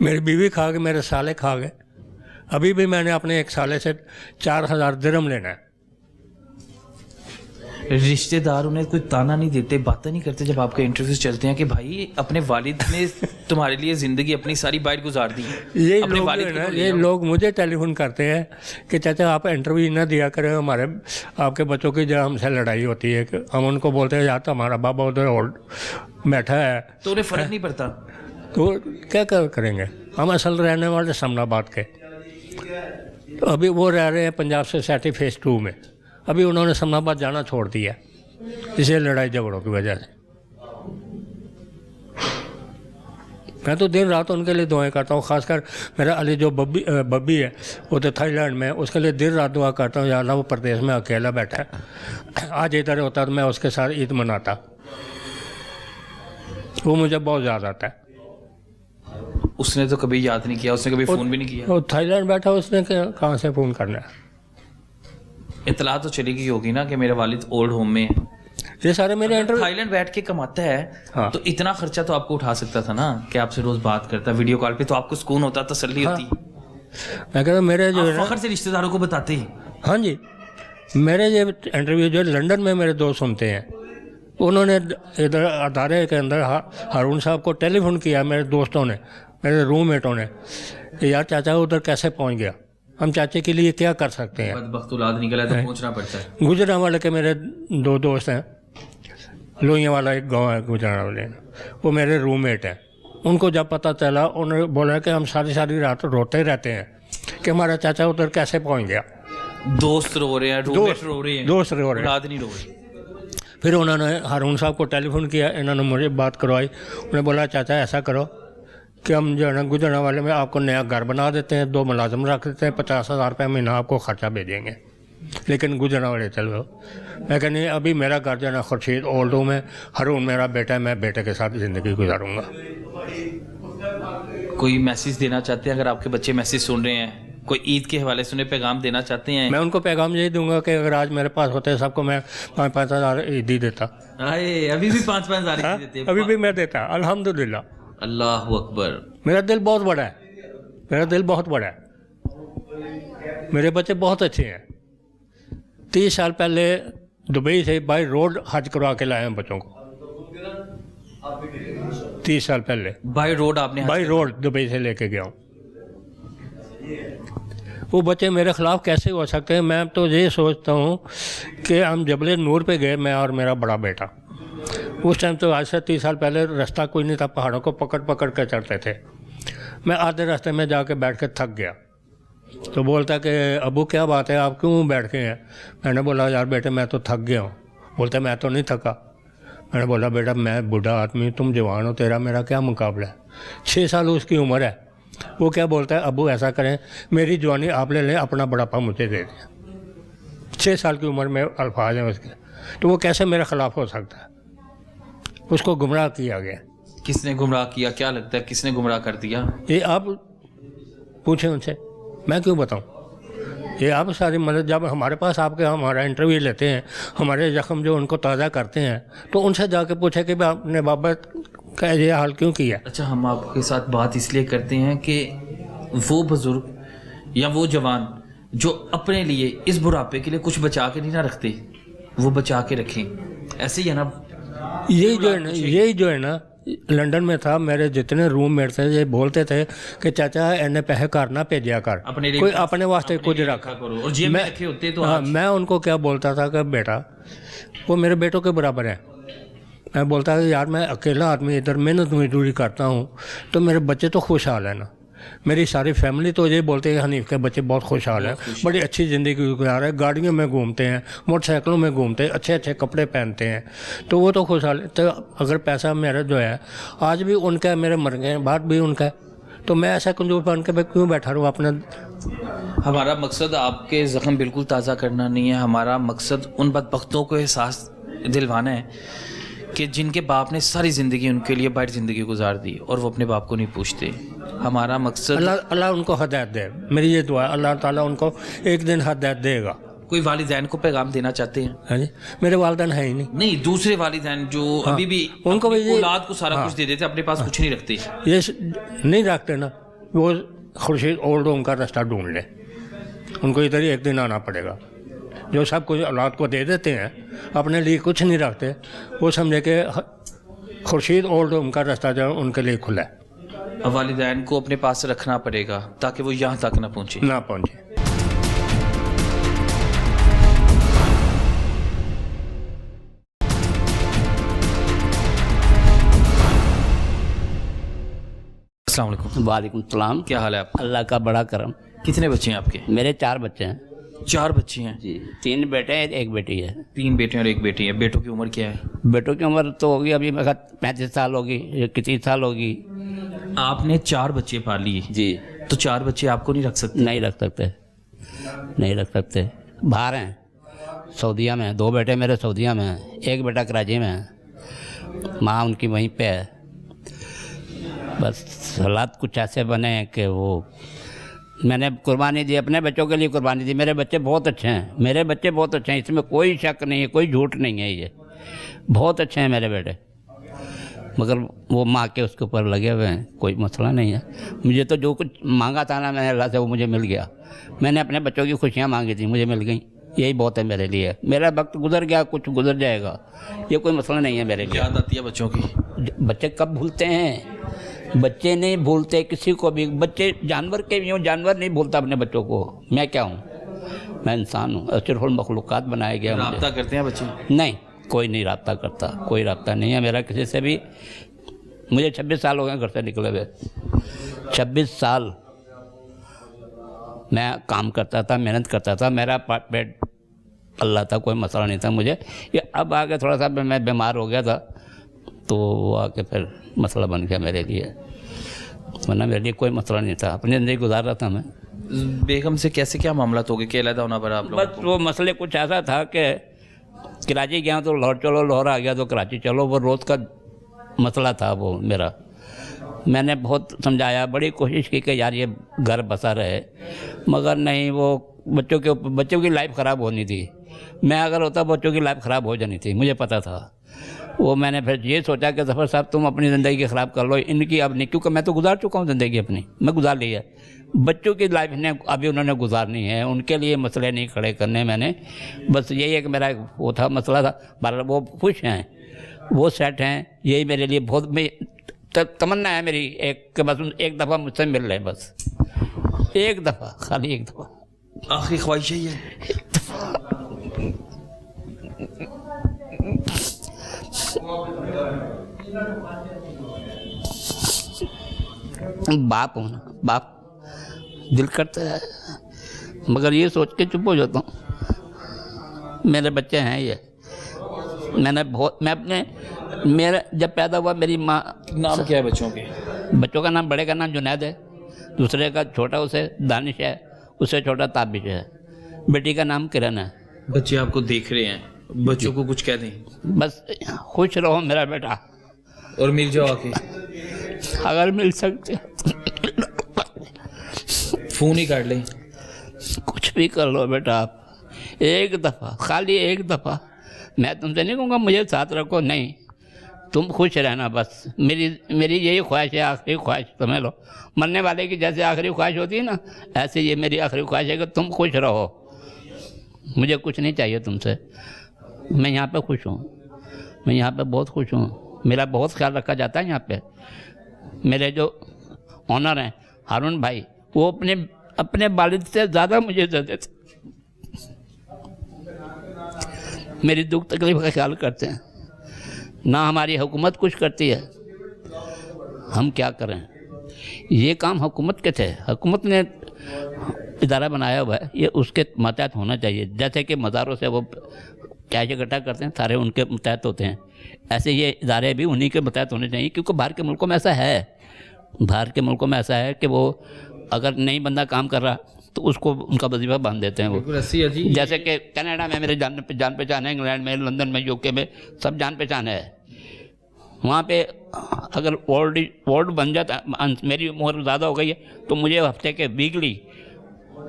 मेरी बीवी खा गए, मेरे साले खा गए। अभी भी मैंने अपने एक साले से 4000 दिरहम लेना है। रिश्तेदार उन्हें कोई ताना नहीं देते, बातें नहीं करते जब आपके इंटरव्यूज चलते हैं कि भाई अपने वालिद ने तुम्हारे लिए ज़िंदगी अपनी सारी बाइट गुजार दी? ये अपने लोग वालिद जो को है तो ना, ले ये आओ। लोग मुझे टेलीफोन करते हैं कि चाचा आप इंटरव्यू ना दिया करें, हमारे आपके बच्चों की जो हमसे लड़ाई होती है। कि हम उनको बोलते हैं यार तो हमारा बाबा उधर ओल्ड बैठा है, तो उन्हें फ़र्क नहीं पड़ता? तो क्या करेंगे। हम असल रहने वाले समनाबाद के, तो अभी वो रह रहे हैं पंजाब सोसाइटी फेज़ 2 में। अभी उन्होंने समनाबाद जाना छोड़ दिया इसे लड़ाई झगड़ों की वजह से। मैं तो दिन रात उनके लिए दुआएं करता हूँ, ख़ासकर मेरा अली जो बब्बी है वो तो थाईलैंड में, उसके लिए दिन रात दुआ करता हूँ, या अल्लाह वो प्रदेश में अकेला बैठा है। आज इधर होता तो मैं उसके साथ ईद मनाता, वो मुझे बहुत याद आता है। उसने तो कभी याद नहीं किया, उसने कभी फ़ोन भी नहीं किया। वो थाईलैंड बैठा, उसने कहाँ से फ़ोन करना है। इतला तो चली गई होगी ना कि मेरे वालिद ओल्ड होम में है। ये सारे मेरे इंटरव्यू। थाईलैंड बैठ के कमाता है हाँ। तो इतना खर्चा तो आपको उठा सकता था ना कि आपसे रोज बात करता, वीडियो कॉल पे, तो आपको सुकून होता, तसल्ली होती। मैं कहता मेरे जो है आप फख्र से रिश्तेदारों को बताते ही। हाँ जी, मेरे ये इंटरव्यू जो लंदन में मेरे दोस्त सुनते हैं, उन्होंने इधर अदारे के अंदर हारून साहब को टेलीफोन किया, मेरे दोस्तों ने, मेरे रूममेटों ने, कि यार चाचा उधर कैसे पहुंच गया, हम चाचे के लिए क्या कर सकते हैं। बदबख्त औलाद निकला तो पहुंचना पड़ता है। गुजरांवाले के मेरे 2 दोस्त हैं, लोहिया वाला एक गांव है गुजरांवाले, वो मेरे रूममेट हैं। उनको जब पता चला, उन्होंने बोला कि हम सारी रात रोते रहते हैं कि हमारा चाचा उधर कैसे पहुंच गया। दोस्त रो रहे हैं, रूममेट रो रहे हैं, दोस्त रो रहे हैं। औलाद नहीं रो रही। फिर उन्होंने हारून साहब को टेलीफोन किया, इन्होंने मुझे बात करवाई। उन्होंने बोला चाचा ऐसा करो कि हम जो है ना गुजरांवाले में आपको नया घर बना देते हैं, 2 मुलाजिम रख देते हैं, 50,000 रुपये महीना आपको खर्चा भेजेंगे, लेकिन गुजरांवाले चलो। मैं कह नहीं, अभी मेरा घर जो है ना खुर्शीद ओल्ड होम है, हारून मेरा बेटा है, मैं बेटे के साथ ज़िंदगी गुजारूंगा। कोई मैसेज देना चाहते हैं? अगर आपके बच्चे मैसेज सुन रहे हैं, कोई ईद के हवाले से उन्हें पैगाम देना चाहते हैं? मैं उनको पैगाम यही दूंगा कि अगर आज मेरे पास होते सबको मैं 5-5 हज़ार ईद ही देता। आए, अभी भी 5-5 हज़ार देते हैं? अभी भी मैं देता, अल्हम्दुलिल्लाह। अल्लाह अकबर। मेरा दिल बहुत बड़ा है, मेरा दिल बहुत बड़ा है। मेरे बच्चे बहुत अच्छे हैं। 30 साल पहले दुबई से बाई रोड हज करवा के लाए हैं बच्चों को। 30 साल पहले बाई रोड आपने? बाई रोड दुबई से लेके गया हूँ। वो बच्चे मेरे ख़िलाफ़ कैसे हो सकते हैं? मैं तो ये सोचता हूँ कि हम जबल नूर पे गए, मैं और मेरा बड़ा बेटा। उस टाइम तो आज से 30 साल पहले रास्ता कोई नहीं था, पहाड़ों को पकड़ पकड़ कर चढ़ते थे। मैं आधे रास्ते में जाके बैठ के थक गया, तो बोलता कि अबू क्या बात है, आप क्यों बैठ के हैं? मैंने बोला यार बेटे मैं तो थक गया हूँ। बोलता मैं तो नहीं थका। मैंने बोला बेटा मैं बूढ़ा आदमी, तुम जवान हो, तेरा मेरा क्या मुकाबला है। 6 साल उसकी उम्र है, वो क्या बोलता है, अबू ऐसा करें, मेरी जवानी आप ले लें, अपना बुढ़ापा मुझे दे दें। 6 साल की उम्र में अल्फाज हैं उसके, तो वो कैसे मेरे ख़िलाफ़ हो सकता है? उसको गुमराह किया गया। किसने गुमराह किया, क्या लगता है किसने गुमराह कर दिया? ये आप पूछें उनसे, मैं क्यों बताऊं? ये आप सारी मदद, जब हमारे पास आपके हमारा इंटरव्यू लेते हैं, हमारे ज़ख्म जो उनको ताज़ा करते हैं, तो उनसे जाके पूछे कि आपने बाबा का ये हाल क्यों किया। अच्छा, हम आपके साथ बात इसलिए करते हैं कि वो बुज़ुर्ग या वो जवान जो अपने लिए इस बुढ़ापे के लिए कुछ बचा के नहीं ना रखते, वो बचा के रखें। ऐसे ही है ना, यही जो है ना लंदन में था, मेरे जितने रूममेट थे ये बोलते थे कि चाचा इन्हें पैसे घर ना भेजा कर, अपने लिए कोई अपने वास्ते कुछ रखा करो, और जेब में रखे होते तो हाँ, आज- मैं उनको क्या बोलता था कि बेटा वो मेरे बेटों के बराबर है। मैं बोलता था यार मैं अकेला आदमी इधर मेहनत मजदूरी करता हूँ, तो मेरे बच्चे तो खुशहाल है ना। मेरी सारी फैमिली तो ये बोलते हैं हनीफ के बच्चे बहुत खुशहाल हैं, बड़ी अच्छी ज़िंदगी गुजार रहे हैं, गाड़ियों में घूमते हैं, मोटरसाइकिलों में घूमते हैं, अच्छे अच्छे कपड़े पहनते हैं, तो वो तो खुशहाल है। तो अगर पैसा मेरा जो है आज भी उनका है, मेरे मर गए बाद भी उनका है, तो मैं ऐसा कंजूस बन के मैं क्यों बैठा रहूँ अपना। हमारा मकसद आपके ज़ख्म बिल्कुल ताज़ा करना नहीं है, हमारा मकसद उन बदबख्तों को एहसास दिलवाना है कि जिनके बाप ने सारी ज़िंदगी उनके लिए बैठ ज़िंदगी गुजार दी और वो अपने बाप को नहीं पूछते। हमारा मकसद, अल्लाह उनको हदायत दे, मेरी ये दुआ है, अल्लाह ताला उनको एक दिन हदायत देगा। कोई वालिदैन को पैगाम देना चाहते हैं? हाँ जी, मेरे वालिदैन है ही नहीं। नहीं, दूसरे वालिदैन जो अभी भी उनको अपनी भी ये- औलाद को सारा कुछ दे देते, अपने पास कुछ नहीं रखते। ये नहीं रखते ना, वो खुर्शीद ओल्ड होम का रास्ता ढूंढ ले, उनको इधर ही एक दिन आना पड़ेगा। जो सब कुछ औलाद को दे देते हैं, अपने लिए कुछ नहीं रखते, वो समझे कि खुर्शीद ओल्ड होम का रास्ता जो है उनके लिए खुला है। अब वालिदैन को अपने पास रखना पड़ेगा ताकि वो यहाँ तक ना पहुँचे। ना पहुँचे। अस्सलाम वालेकुम। वालेकुम सलाम। क्या हाल है आपका? अल्लाह का बड़ा करम। कितने बच्चे हैं आपके? मेरे 4 बच्चे हैं 4 बच्चे हैं। जी, 3 बेटे हैं, 1 बेटी है। 3 बेटे और 1 बेटी है। बेटों की उम्र क्या है? बेटों की उम्र तो होगी अभी मेरा 35 साल होगी, 31 साल होगी। आपने 4 बच्चे पाल लिए, जी, तो 4 बच्चे आपको नहीं रख सकते? नहीं रख सकते, नहीं रख सकते। बाहर हैं, सऊदीया में। 2 बेटे मेरे सऊदीया में हैं, 1 बेटा कराची में है, माँ उनकी वहीं पे है। बस हालात कुछ ऐसे बने हैं कि वो मैंने कुर्बानी दी, अपने बच्चों के लिए कुर्बानी दी। मेरे बच्चे बहुत अच्छे हैं, मेरे बच्चे बहुत अच्छे हैं, इसमें कोई शक नहीं है, कोई झूठ नहीं है। ये बहुत अच्छे हैं मेरे बेटे, मगर वो माँ के उसके ऊपर लगे हुए हैं, कोई मसला नहीं है। मुझे तो जो कुछ मांगा था ना मैंने अल्लाह से, वो मुझे मिल गया। मैंने अपने बच्चों की खुशियाँ मांगी थी, मुझे मिल गई, यही बहुत है मेरे लिए। मेरा वक्त गुजर गया, कुछ गुजर जाएगा, ये कोई मसला नहीं है मेरे लिए। याद आती है बच्चों की? बच्चे कब भूलते हैं? बच्चे नहीं भूलते किसी को भी। बच्चे जानवर के भी हों, जानवर नहीं भूलता अपने बच्चों को। मैं क्या हूँ? मैं इंसान हूँ, अशरफुल मखलूक़ात बनाया गया मुझे। राब्ता करते हैं बच्चे? नहीं, कोई नहीं रब्ता करता, कोई रब्ता नहीं है मेरा किसी से भी। मुझे 26 साल हो गए घर से निकले हुए, 26 साल मैं काम करता था, मेहनत करता था, मेरा पेट अल्लाह था, कोई मसला नहीं था मुझे। ये अब आके थोड़ा सा मैं बीमार हो गया था, तो वो आके फिर मसला बन गया मेरे लिए, वरना मेरे लिए कोई मसला नहीं था। अपनी ज़िंदगी गुजार रहा था मैं। बेगम से कैसे क्या मामला हो गया कि अलग होना पड़ा आप लोगों बस वो मसले कुछ ऐसा था कि कराची गया तो लाहौर चलो, लाहौर आ गया तो कराची चलो, वो रोज़ का मसला था वो मेरा। मैंने बहुत समझाया, बड़ी कोशिश की कि यार ये घर बसा रहे, मगर नहीं, वो बच्चों की लाइफ ख़राब होनी थी। मैं अगर होता बच्चों की लाइफ ख़राब हो जानी थी, मुझे पता था। वो मैंने फिर ये सोचा कि ज़फ़र साहब तुम अपनी ज़िंदगी ख़राब कर लो, इनकी अब नहीं, क्योंकि मैं तो गुजार चुका हूँ ज़िंदगी अपनी, मैं गुजार ली है। बच्चों की लाइफ ने अभी उन्होंने गुजारनी है, उनके लिए मसले नहीं खड़े करने मैंने। बस यही है कि मेरा वो था मसला था। बहरहाल वो खुश हैं, वो सेट हैं, यही मेरे लिए बहुत तमन्ना है मेरी, एक बस एक दफ़ा मुझसे मिल रहे, बस एक दफ़ा, खाली एक दफ़ा। आखिरी ख्वाहिश यही है? बाप हूँ ना, बाप दिल करता है, मगर ये सोच के चुप हो जाता हूँ। मेरे बच्चे हैं ये, मैं अपने मेरा जब पैदा हुआ मेरी माँ। नाम क्या है बच्चों के? बच्चों का नाम, बड़े का नाम जुनैद है, दूसरे का छोटा उसे दानिश है, उससे छोटा ताबिश है। बेटी का नाम किरण है। बच्चे आपको देख रहे हैं, बच्चों को कुछ कह दें बस खुश रहो मेरा बेटा, और मिल जाओ आके, अगर मिल सकते फोन ही काट लें। कुछ भी कर लो बेटा आप, एक दफ़ा, खाली एक दफ़ा। मैं तुमसे नहीं कहूँगा मुझे साथ रखो, नहीं, तुम खुश रहना बस। मेरी यही ख्वाहिश है, आखिरी ख्वाहिश समझ लो। मरने वाले की जैसे आखिरी ख्वाहिश होती है ना, ऐसे ये मेरी आखिरी ख्वाहिश है कि तुम खुश रहो। मुझे कुछ नहीं चाहिए तुमसे। मैं यहाँ पे खुश हूँ, मैं यहाँ पे बहुत खुश हूँ। मेरा बहुत ख्याल रखा जाता है यहाँ पे। मेरे जो ऑनर हैं हारून भाई, वो अपने वालिद से ज़्यादा मुझे इज्जत देते, मेरी दुख तकलीफ का ख्याल करते हैं। ना हमारी हुकूमत कुछ करती है, हम क्या करें। ये काम हुकूमत के थे, हुकूमत ने इदारा बनाया हुआ है, ये उसके मतहत होना चाहिए। जैसे कि मज़ारों से वो कैश इकट्ठा करते हैं, सारे उनके मतहत होते हैं, ऐसे ये इदारे भी उन्हीं के मतहत होने चाहिए। क्योंकि बाहर के मुल्कों में ऐसा है, बाहर के मुल्कों में ऐसा है कि वो अगर नहीं बंदा काम कर रहा तो उसको उनका वजीफा बांध देते हैं वो। जैसे कि कनाडा में मेरे जान पहचान है, इंग्लैंड में, लंदन में, यूके में, सब जान पहचान है। वहाँ पे अगर वार्ड बन जाता, मेरी उम्र ज़्यादा हो गई है, तो मुझे हफ्ते के वीकली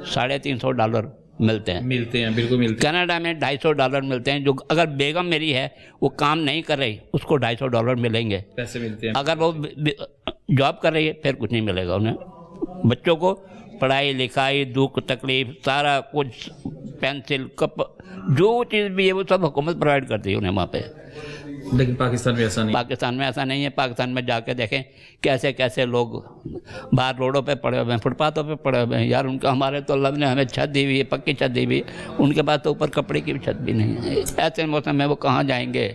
$350 मिलते हैं। बिल्कुल मिलते कनाडा में $250 मिलते हैं। जो अगर बेगम मेरी है वो काम नहीं कर रही, उसको $250 मिलेंगे, पैसे मिलते हैं। अगर वो जॉब कर रही है फिर कुछ नहीं मिलेगा उन्हें। बच्चों को पढ़ाई लिखाई, दुख तकलीफ, सारा कुछ, पेंसिल, कप, जो चीज़ भी है वो सब हुकूमत प्रोवाइड करती है उन्हें वहाँ पे। लेकिन पाकिस्तान में ऐसा नहीं। पाकिस्तान में ऐसा नहीं है। पाकिस्तान में जाके देखें कैसे कैसे लोग बाहर रोडों पे पड़े हुए हैं, फुटपाथों पे पड़े हुए हैं। यार उनका, हमारे तो अल्लाह ने हमें छत दी हुई है, पक्की छत दी हुई है, उनके पास तो ऊपर कपड़े की भी छत भी नहीं है। ऐसे मौसम में वो कहाँ जाएंगे।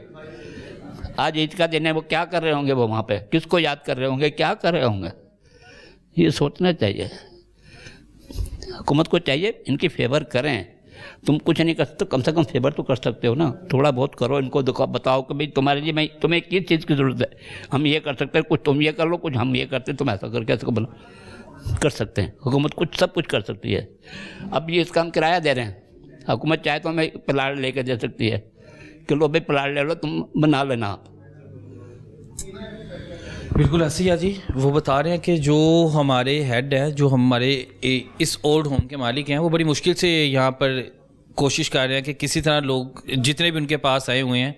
आज ईद का दिन है, वो क्या कर रहे होंगे, वो वहाँ पे किसको याद कर रहे होंगे, क्या कर रहे होंगे, ये सोचना चाहिए। हुकूमत को चाहिए इनकी फेवर करें। तुम कुछ नहीं कर सकते, कम से कम फेवर तो कर सकते हो ना, थोड़ा बहुत करो। इनको बताओ कि भाई तुम्हारे लिए, मैं तुम्हें किस चीज़ की ज़रूरत है, हम ये कर सकते हैं, कुछ तुम ये कर लो, कुछ हम ये करते हैं, तुम ऐसा करके ऐसा बनो, कर सकते हैं। हुकूमत कुछ सब कुछ कर सकती है। अब ये इसका हम किराया दे रहे हैं, हुकूमत चाहे तो हमें प्लाट लेकर दे सकती है कि लो भाई प्लाट ले लो, तुम बना लेना आप। बिल्कुल आसिया जी, वो बता रहे हैं कि जो हमारे हेड है, जो हमारे इस ओल्ड होम के मालिक हैं, वो बड़ी मुश्किल से यहाँ पर कोशिश कर रहे हैं कि किसी तरह लोग जितने भी उनके पास आए हुए हैं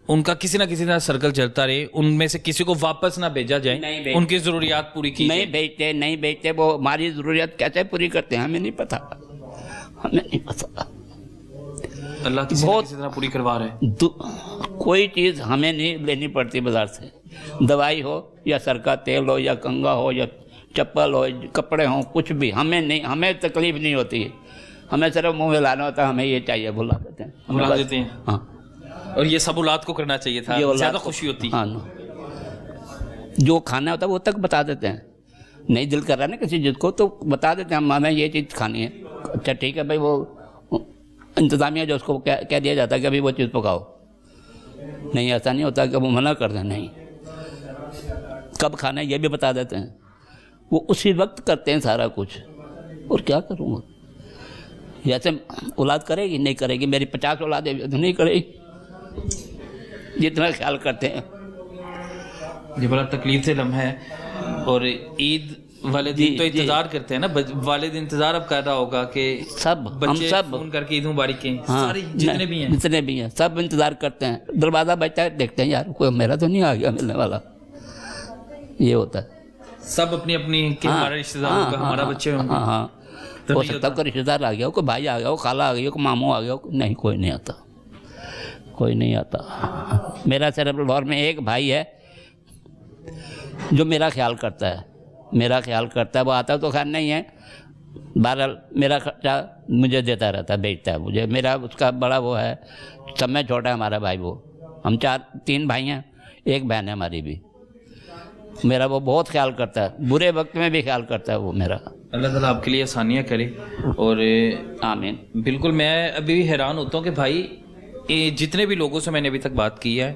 उनका किसी ना किसी तरह सर्कल चलता रहे, उनमें से किसी को वापस ना भेजा जाए, उनकी ज़रूरियात पूरी की नहीं भेजते। वो हमारी ज़रूरियात कैसे पूरी करते हैं हमें नहीं पता, हमें नहीं पता। अल्लाह किसी ना किसी तरह पूरी करवा रहे हैं। कोई चीज़ हमें नहीं लेनी पड़ती बाजार से, दवाई हो या सर का तेल हो या कंघा हो या चप्पल हो, कपड़े हों, कुछ भी हमें नहीं, हमें तकलीफ नहीं होती। हमें सिर्फ मुंह हिलाना होता है, हमें ये चाहिए, बुला देते हैं, बुला देते हैं। हाँ, और ये सब औलाद को करना चाहिए था, ज़्यादा खुशी होती। हाँ, जो खाना होता है वो तक बता देते हैं। नहीं दिल कर रहा है ना किसी चीज़ को तो बता देते हैं, हमें ये चीज़ खानी है। अच्छा ठीक है भाई, वो इंतज़ामिया जो उसको कह दिया जाता है कि अभी वो चीज़ पकाओ। नहीं, ऐसा नहीं होता कि वो मना कर दें, नहीं, कब खाना है ये भी बता देते हैं। वो उसी वक्त करते हैं सारा कुछ। और क्या करूँगा, जैसे औलाद करेगी नहीं करेगी, मेरी 50 औलाद है तो नहीं करेगी, जितना ख्याल करते हैं। ये बड़ा तकलीफ से लम्हा है। और ईद वाले दिन तो इंतजार करते हैं ना, वाले दिन इंतजार अब कर रहा होगा कि सब बच्चे हम सब फोन करके ईद मुबारकें, हाँ, सारी जितने भी हैं सब इंतजार करते हैं। दरवाज़ा बजता है, देखते हैं यार कोई मेरा तो नहीं आ गया मिलने वाला, ये होता है। सब अपनी अपनी कि हमारा रिश्तेदार होगा, हमारा बच्चे होंगे। हाँ, हो सकता है कोई रिश्तेदार आ गया हो, कोई भाई आ गया हो, खाला आ गई हो, कोई मामू आ गया हो। नहीं, कोई नहीं आता, कोई नहीं आता। मेरा सिर्फ लाहौर में एक भाई है जो मेरा ख्याल करता है, वो आता तो खैर नहीं है, बहरहाल मेरा खर्चा मुझे देता रहता है, भेजता है मुझे। मेरा उसका बड़ा वो है, सब में छोटा है हमारा भाई। वो हम 3 भाई हैं, एक बहन है हमारी भी। मेरा वो बहुत ख्याल करता है, बुरे वक्त में भी ख्याल करता है वो मेरा। अल्लाह ताला आपके लिए आसानियाँ करे। और आमीन। बिल्कुल, मैं अभी भी हैरान होता हूँ कि भाई جتنے بھی لوگوں سے میں نے ابھی تک بات کی ہے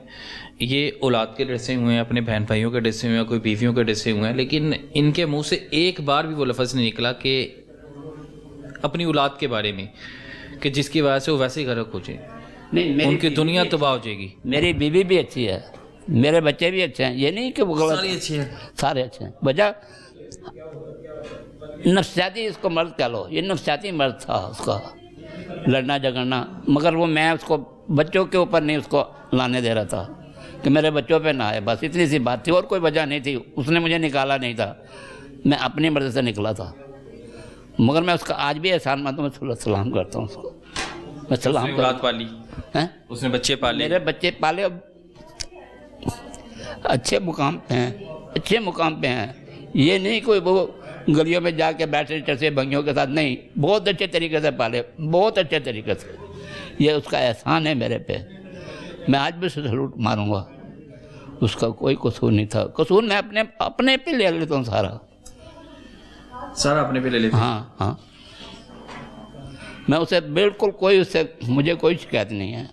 یہ اولاد کے ڈسے ہوئے ہیں, اپنے بہن بھائیوں کے ڈسے ہوئے ہیں, کوئی بیویوں کے ڈسے ہوئے ہیں, لیکن ان کے منہ سے ایک بار بھی وہ لفظ نہیں نکلا کہ اپنی اولاد کے بارے میں کہ جس کی وجہ سے وہ ویسے ہی غرق ہو جائے, نہیں ان کی دنیا تباہ ہو جائے گی. میری بیوی بھی اچھی ہے, میرے بچے بھی اچھے ہیں, یہ نہیں کہ وہ غلط, اچھی ہے. سارے اچھے ہیں. وجہ نفسیاتی اس کو مرض کہہ لو, یہ نفسیاتی مرض تھا اس کا, لڑنا جھگڑنا, مگر وہ میں اس کو بچوں کے اوپر نہیں اس کو لانے دے رہا تھا کہ میرے بچوں پہ نہ آئے, بس اتنی سی بات تھی اور کوئی وجہ نہیں تھی. اس نے مجھے نکالا نہیں تھا, میں اپنی مرضی سے نکلا تھا, مگر میں اس کا آج بھی احسان مانتا ہوں, میں سلام کرتا ہوں اس کو, میں سلام اولاد پالی, اس نے بچے پالے, میرے بچے پالے, اچھے مقام پہ ہیں, اچھے مقام پہ ہیں. یہ نہیں کوئی وہ گلیوں میں جا کے بیٹھے چرچے بھنگیوں کے ساتھ, نہیں, بہت اچھے طریقے سے پالے, بہت اچھے طریقے سے. یہ اس کا احسان ہے میرے پہ, میں آج بھی سلوٹ ماروں گا. اس کا کوئی قصور نہیں تھا, قصور میں اپنے پہ لے لیتا ہوں سارا اپنے پہ لے لیتے. ہاں, میں اسے بالکل کوئی, اس سے مجھے کوئی شکایت نہیں ہے.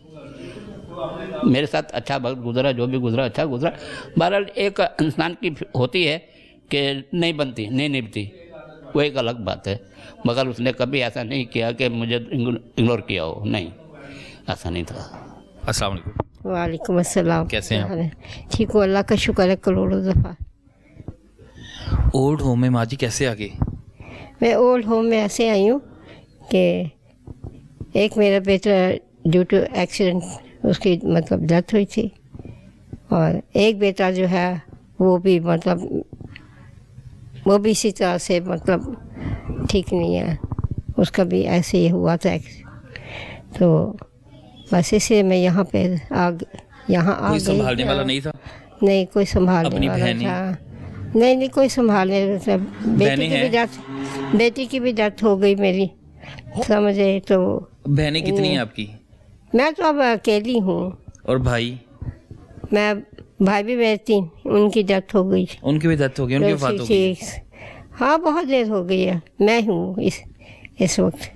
میرے ساتھ اچھا وقت گزرا, جو بھی گزرا اچھا گزرا. بہرحال ایک انسان کی ہوتی ہے کہ نہیں بنتی, نہیں نبھتی, وہ ایک الگ بات ہے, مگر اس نے کبھی ایسا نہیں کیا کہ مجھے اگنور کیا ہو, نہیں, ایسا نہیں تھا. السلام علیکم. وعلیکم السلام. کیسے ہیں آپ؟ ٹھیک ہوں, اللہ کا شکر ہے کروڑوں دفعہ. اولڈ ہوم میں ماں جی کیسے آ گئے؟ میں اولڈ ہوم میں ایسے آئی ہوں کہ ایک میرا بیٹا ڈیو ٹو ایکسیڈنٹ اس کی مطلب ڈیتھ ہوئی تھی, اور ایک بیٹا جو ہے وہ بھی مطلب وہ بھی اسی طرح سے مطلب ٹھیک نہیں ہے, اس کا بھی ایسے ہی ہوا تھا. تو بس اس لیے میں یہاں پہ یہاں آ گئی. سنبھالنے والا نہیں تھا؟ نہیں, کوئی سنبھالنے والا تھا نہیں, کوئی سنبھالنے. بیٹی کی بھی ڈیتھ, بیٹی کی بھی ڈیتھ ہو گئی میری, سمجھے. تو بہنیں کتنی ہیں آپ کی؟ میں تو اب اکیلی ہوں. اور بھائی؟ میں بھائی بھی میرے 3, ان کی ڈیتھ ہو گئی. ان کی بھی ڈیتھ ہو گئی, ان کی وفات ہو گئی. ہاں, بہت دیر ہو گئی ہے. میں ہوں اس وقت.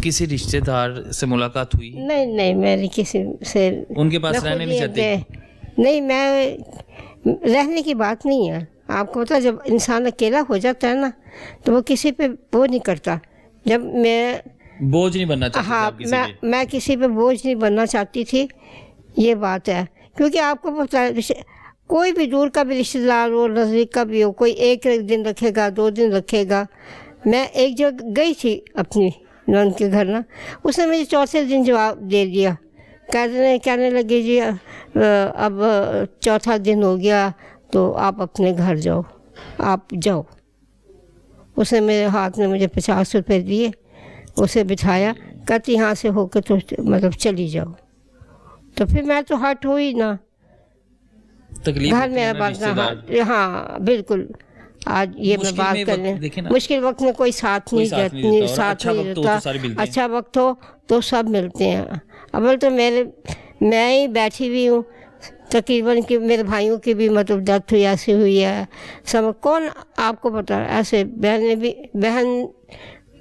کسی رشتہ دار سے ملاقات ہوئی؟ نہیں, میری کسی سے. ان کے پاس رہنے نہیں چاہتے؟ نہیں, میں رہنے کی بات نہیں ہے. آپ کو پتا, جب انسان اکیلا ہو جاتا ہے نا تو وہ کسی پہ بوجھ نہیں کرتا. جب میں بوجھ نہیں بننا چاہتی. ہاں, میں کسی پہ بوجھ نہیں بننا چاہتی تھی, یہ بات ہے. کیونکہ آپ کو پتا ہے کوئی بھی دور کا بھی رشتہ دار ہو, نزدیک کا بھی ہو, کوئی ایک دن رکھے گا, 2 دن رکھے گا. میں ایک جگہ گئی تھی اپنی نند کے گھر نا, اس نے مجھے 4تھے دن جواب دے دیا, کہنے لگے جی اب 4تھا دن ہو گیا تو آپ اپنے گھر جاؤ, آپ جاؤ. اس نے میرے ہاتھ میں مجھے 50 روپے دیے, اسے بٹھایا, کہتی یہاں سے ہو کے تو مطلب چلی جاؤ. تو پھر میں تو ہٹ ہوئی نا, گھر میں بات. ہاں بالکل. آج یہ میں بات کرنے, مشکل وقت میں کوئی ساتھ نہیں دیتا, اچھا وقت ہو تو سب ملتے ہیں. اول تو میں ہی بیٹھی ہوئی ہوں, تقریباً کہ میرے بھائیوں کی بھی مطلب ڈیتھ ہوئی, ایسی ہوئی ہے. سب کون آپ کو پتا ہے, ایسے بہنیں بھی,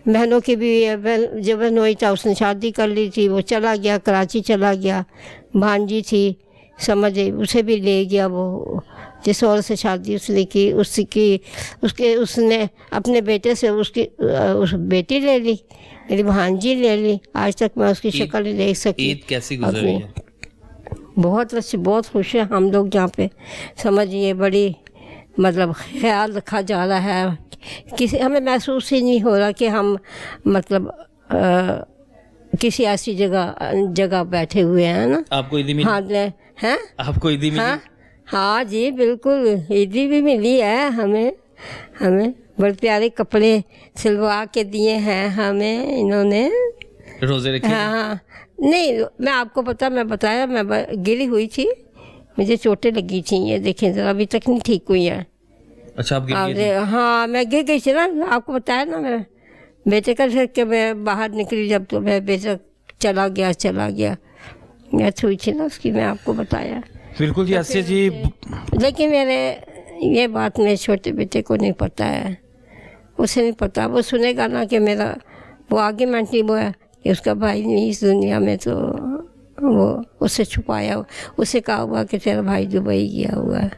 بہنوں کی بھی جو بہن ہوئی تھا اس نے شادی کر لی تھی, وہ چلا گیا, کراچی چلا گیا. بھانجی تھی, سمجھے, اسے بھی لے گیا. وہ جس اور سے شادی اس نے کی, اس نے اپنے بیٹے سے اس بیٹی لے لی, میری بھانجی لے لی. آج تک میں اس کی شکل نہیں دیکھ سکی. عید کیسی گزری ہے؟ بہت اچھی, بہت خوش ہیں ہم لوگ یہاں پہ, سمجھیے. بڑی مطلب خیال رکھا جا رہا ہے. ہمیں محسوس ہی نہیں ہو رہا کہ ہم مطلب کسی ایسی جگہ بیٹھے ہوئے ہیں نا. آپ کو عیدی ملی؟ ہاں, آپ کو عیدی ملی؟ ہاں جی بالکل, عیدی بھی ملی ہے ہمیں. بڑے پیارے کپڑے سلوا کے دیے ہیں ہمیں انہوں نے. روزے رکھے؟ ہاں, نہیں, میں آپ کو میں بتایا, میں گری ہوئی تھی, مجھے چوٹیں لگی تھیں. یہ دیکھیں ذرا, ابھی تک نہیں ٹھیک ہوئی ہیں. اچھا, آپ گر گئی؟ ہاں, میں گر گئی تھی نا, آپ کو بتایا نا. میں بیٹے کا کہ میں باہر نکلی جب, تو میں بیٹا چلا گیا. ڈیتھ ہوئی تھی نا اس کی, میں آپ کو بتایا. بالکل جی. اسے جی, لیکن یہ بات میرے چھوٹے بیٹے کو نہیں پتہ ہے, اسے نہیں پتہ. وہ سنے گا نا کہ میرا وہ آرگیومنٹ نہیں ہوا ہے कि उसका भाई नहीं इस दुनिया में, तो वो उससे छुपाया, उससे कहा हुआ कि तेरा भाई दुबई गया हुआ है।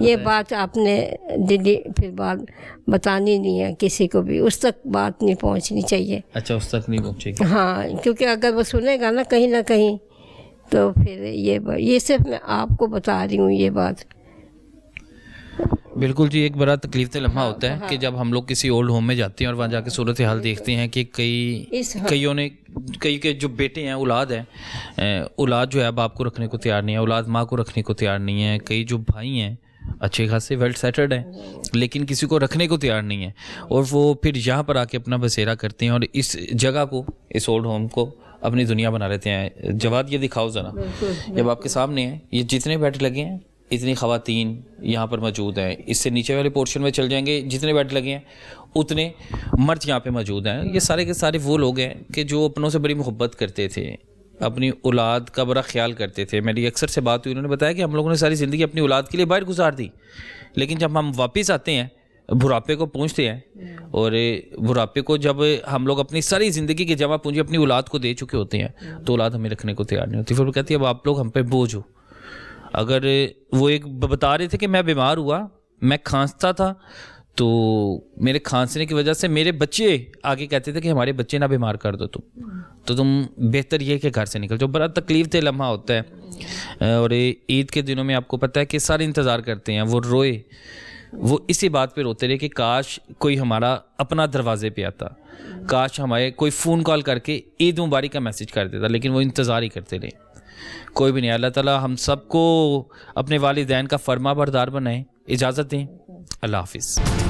ये बात आपने दिल्ली फिर बात बतानी नहीं है किसी को भी, उस तक बात नहीं पहुंचनी चाहिए। अच्छा, उस तक नहीं पहुंचेगी। हाँ, क्योंकि अगर वो सुनेगा ना कहीं तो फिर ये सिर्फ मैं आपको बता रही हूँ ये बात। बिल्कुल जी, एक बड़ा तकलीफ का लम्हा होता है कि जब हम लोग किसी ओल्ड होम में जाते हैं और वहाँ जाके सूरत हाल देखते हैं कि कई के जो बेटे हैं, औलाद है, औलाद जो है बाप को रखने को तैयार नहीं है, औलाद माँ को रखने को तैयार नहीं है, कई जो भाई हैं अच्छे खासे वेल सेटल्ड हैं लेकिन किसी को रखने को तैयार नहीं है, और वो फिर यहाँ पर आके अपना बसेरा करते हैं और इस जगह को, इस ओल्ड होम को अपनी दुनिया बना लेते हैं। जवाद, ये दिखाओ ज़रा, जब आपके सामने है ये जितने बेड लगे हैं, इतनी ख़वातीन यहाँ पर मौजूद हैं। इससे नीचे वाले पोर्शन में चल जाएंगे, जितने बेड लगे हैं उतने मर्द यहाँ पे मौजूद हैं। ये सारे के सारे वो लोग हैं कि जो अपनों से बड़ी मोहब्बत करते थे, अपनी औलाद का बड़ा ख्याल करते थे। मेरी अक्सर से बात हुई, उन्होंने बताया कि हम लोगों ने सारी ज़िंदगी अपनी औलाद के लिए बाहर गुजार दी, लेकिन जब हम वापस आते हैं, बुढ़ापे को पहुँचते हैं, और बुढ़ापे को जब हम लोग अपनी सारी ज़िंदगी की जमा पूंजी अपनी औलाद को दे चुके होते हैं, तो औलाद हमें रखने को तैयार नहीं होती। फिर वो कहती है अब आप लोग हम पे बोझ हो। अगर वो एक बता रहे थे कि मैं बीमार हुआ, मैं खांसता था, तो मेरे खांसने की वजह से मेरे बच्चे आगे कहते थे कि हमारे बच्चे ना बीमार कर दो तो तुम बेहतर ये कि घर से निकल जाओ। बड़ा तकलीफ दे लम्हा होता है। और ईद के दिनों में आपको पता है कि सारे इंतज़ार करते हैं, वो रोए, वो इसी बात पे रोते रहे कि काश कोई हमारा अपना दरवाजे पे आता, काश हमारे कोई फ़ोन कॉल करके ईद मुबारक का मैसेज कर देता, लेकिन वो इंतज़ार ही करते रहे, कोई भी नहीं। अल्लाह ताला हम सबको अपने वालिदैन का फर्मा बरदार बनाए। इजाज़त दें, अल्लाह हाफिज़।